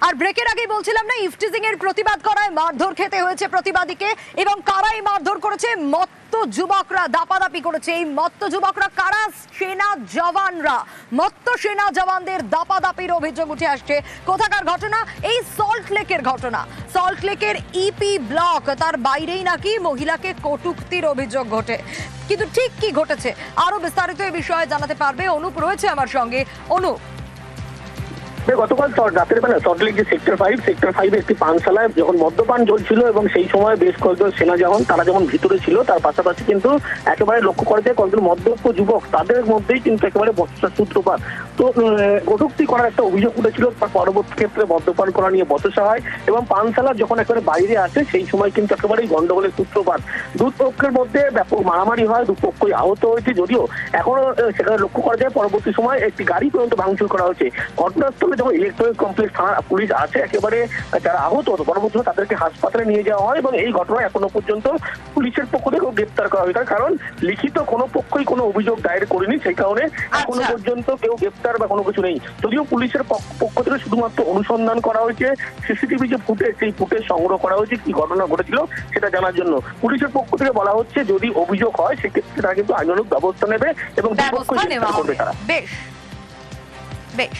আর ব্রেকের আগেই বলছিলাম না, ইফটিজিং এর প্রতিবাদ করায় মারধর খেতে হয়েছে প্রতিবাদীকে, এবং কারাই মারধর করেছে? মত্ত যুবকরা দাপাদাপি করেছে। এই মত্ত যুবকরা কারা? সেনা জওয়ানরা। মত্ত সেনা জওয়ানদের দাপাদাপির অভিযোগ উঠে আসছে। কোথাকার ঘটনা? এই সল্ট লেকের ঘটনা। সল্ট লেকের ইপি ব্লক, তার বাইরেই নাকি মহিলাকে কটূক্তির অভিযোগ ঘটে। কিন্তু ঠিক কি ঘটেছে আরো বিস্তারিত এই বিষয়ে জানাতে পারবে অনুপ, রয়েছে আমার সঙ্গে। অনুপ, গতকাল রাতের বেলা সল্টলেক যে সেক্টর 5 একটি পানশালায় যখন মদ্যপান চলছিল এবং সেই সময় বেশ কয়েকজন সেনা জওয়ান তারা যেমন ভিতরে ছিল, তার পাশাপাশি কিন্তু একেবারে লক্ষ্য করা যায় কয়েকজন মদ্যপ যুবক, তাদের মধ্যেই কিন্তু একেবারে বচসার সূত্রপাত। তো কটূক্তি করার একটা অভিযোগ উঠেছিল, তার পরবর্তী ক্ষেত্রে মদ্যপান করা নিয়ে বচসা হয় এবং পানশালা যখন একেবারে বাইরে আসে সেই সময় কিন্তু একেবারেই গন্ডগোলের সূত্রপাত। দুপক্ষের মধ্যে ব্যাপক মারামারি হয়, দুপক্ষই আহত হয়েছে। যদিও এখনো সেখানে লক্ষ্য করা যায় পরবর্তী সময় একটি গাড়ি পর্যন্ত ভাঙচুর করা হয়েছে। ঘটনাস্থলে যখন ইলেকট্রনিক কমপ্লেক্স থানা পুলিশ আছে, একেবারে যারা আহত হতো পরবর্তী তাদেরকে হাসপাতালে নিয়ে যাওয়া হয় এবং এই ঘটনায় এখনো পর্যন্ত পুলিশের পক্ষ থেকেও গ্রেপ্তার করা হয়। তার কারণ লিখিত কোনো পক্ষই কোনো অভিযোগ দায়ের করেনি, সেই কারণে এখনো পর্যন্ত কেউ গ্রেপ্তার বা কোনো কিছু নেই। যদিও পুলিশের পক্ষ থেকে শুধুমাত্র অনুসন্ধান করা হয়েছে, সিসিটিভি যে ফুটেজ সেই ফুটেজ সংগ্রহ করা হয়েছে, কি ঘটনা ঘটেছিল সেটা জানার জন্য। পুলিশের পক্ষ থেকে বলা হচ্ছে যদি অভিযোগ হয় সেক্ষেত্রে তারা কিন্তু আইনানুগ ব্যবস্থা নেবে এবং দুপক্ষই গ্রেপ্তার করবে তারা। বেশ বেশ।